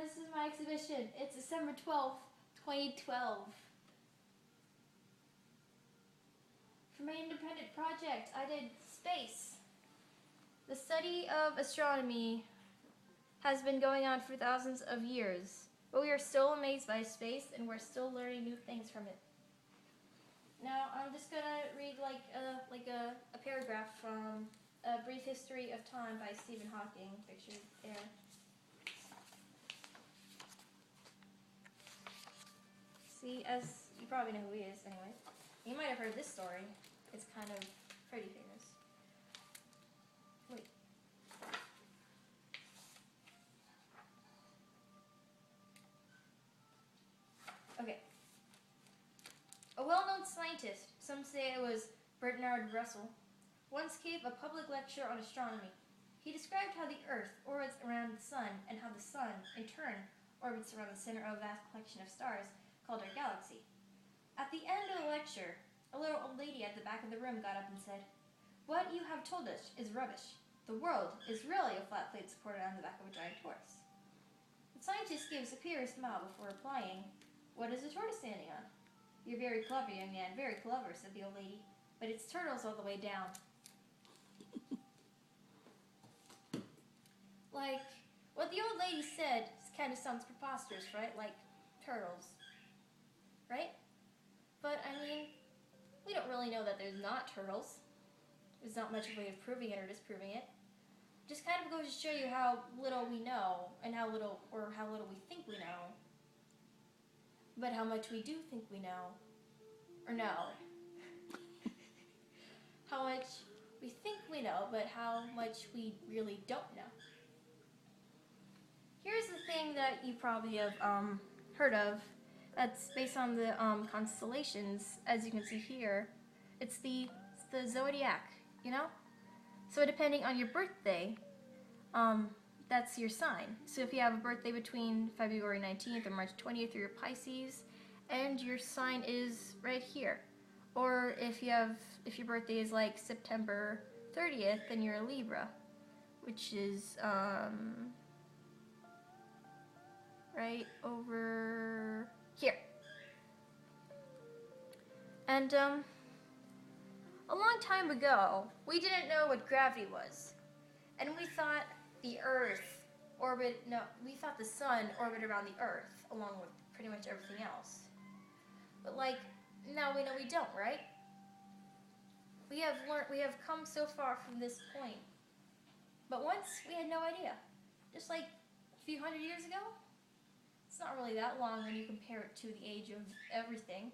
this is my exhibition. It's December 12th, 2012. For my independent project, I did space. The study of astronomy has been going on for thousands of years, but we are still amazed by space and we're still learning new things from it. Now, I'm just gonna read like a paragraph from A Brief History of Time by Stephen Hawking, pictured there. See, as you probably know who he is anyway. You might have heard this story. It's kind of pretty famous. Wait. Okay. A well-known scientist, some say it was Bernard Russell, once gave a public lecture on astronomy. He described how the Earth orbits around the Sun and how the Sun, in turn, orbits around the center of a vast collection of stars called our galaxy. At the end of the lecture, a little old lady at the back of the room got up and said, "What you have told us is rubbish. The world is really a flat plate supported on the back of a giant tortoise." The scientist gave a superior smile before replying, "What is the tortoise standing on?" "You're very clever, young man, very clever," said the old lady, "but its turtle's all the way down." Like, what the old lady said kind of sounds preposterous, right? Like, turtles. Right? But, I mean, we don't really know that there's not turtles. There's not much of a way of proving it or disproving it. Just kind of goes to show you how little we know and how little we think we know. But how much we do think we know. Or know. How much we think we know, but how much we really don't know. Here's the thing that you probably have heard of. That's based on the constellations, as you can see here. It's the zodiac, you know? So depending on your birthday, that's your sign. So if you have a birthday between February 19th or March 20th, you're Pisces, and your sign is right here. Or if your birthday is like September 30th, then you're a Libra, which is right over here. And a long time ago, we didn't know what gravity was. And we thought the sun orbited around the Earth, along with pretty much everything else. But like, now we know we don't, right? We have come so far from this point. But once, we had no idea. Just like a few hundred years ago. It's not really that long when you compare it to the age of everything.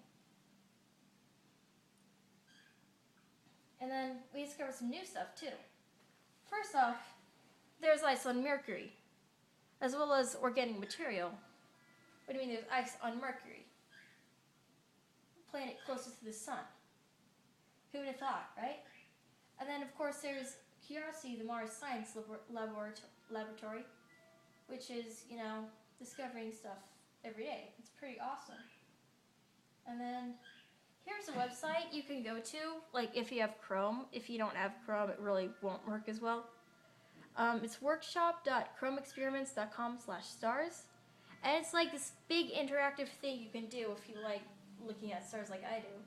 And then we discovered some new stuff too. First off, there's ice on Mercury, as well as organic material. What do you mean there's ice on Mercury? The planet closest to the sun. Who would have thought, right? And then of course there's Curiosity, the Mars Science Laboratory, which is, you know, discovering stuff every day. It's pretty awesome. And then here's a website you can go to, like if you have Chrome. If you don't have Chrome, it really won't work as well. It's workshop.chromeexperiments.com/stars. And it's like this big interactive thing you can do if you like looking at stars like I do.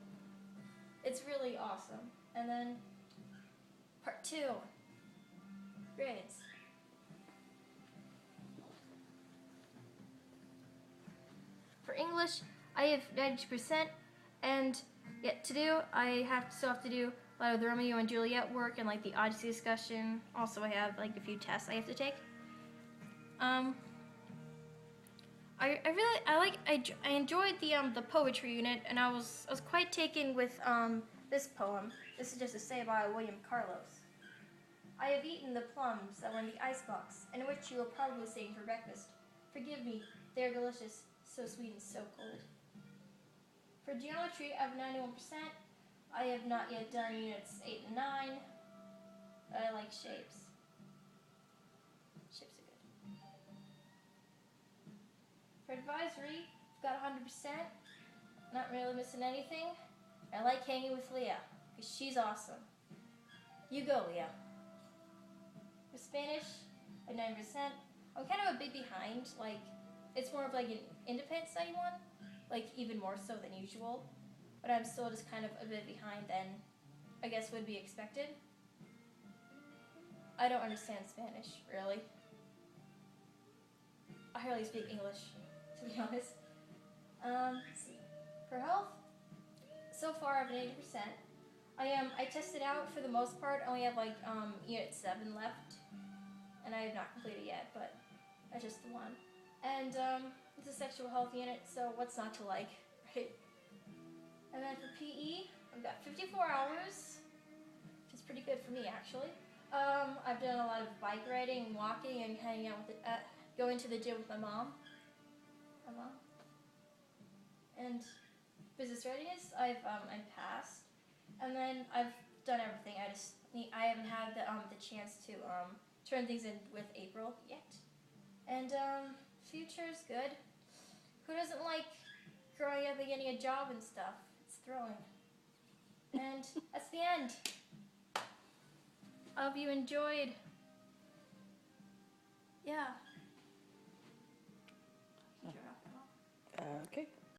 It's really awesome. And then part 2, grades. For English, I have 92%, and yet to do, I still have to do a lot of the Romeo and Juliet work and like the Odyssey discussion. Also, I have like a few tests I have to take. I enjoyed the poetry unit, and I was quite taken with this poem. This is just a say by William Carlos. "I have eaten the plums that were in the icebox, and which you were probably saving for breakfast. Forgive me, they are delicious, so sweet and so cold." For geometry, I have 91%. I have not yet done units 8 and 9. But I like shapes. Shapes are good. For advisory, I've got 100%. Not really missing anything. I like hanging with Leah, because she's awesome. You go, Leah. For Spanish, I have 9%. I'm kind of a bit behind. Like, it's more of like an independent study one, like even more so than usual. But I'm still just kind of a bit behind than I guess would be expected. I don't understand Spanish, really. I hardly speak English, to be honest. Let's see. For health, so far I have an 80%. I tested out for the most part. I only have like unit 7 left, and I have not completed yet, but that's just the one. And it's a sexual health unit, so what's not to like, right? And then for PE, I've got 54 hours, which is pretty good for me actually. I've done a lot of bike riding, walking, and hanging out with going to the gym with my mom. And business readiness, I'm passed, and then I've done everything. I haven't had the chance to turn things in with April yet. And future's good. Who doesn't like growing up and getting a job and stuff? It's thrilling. And that's the end. I hope you enjoyed. Yeah. Okay.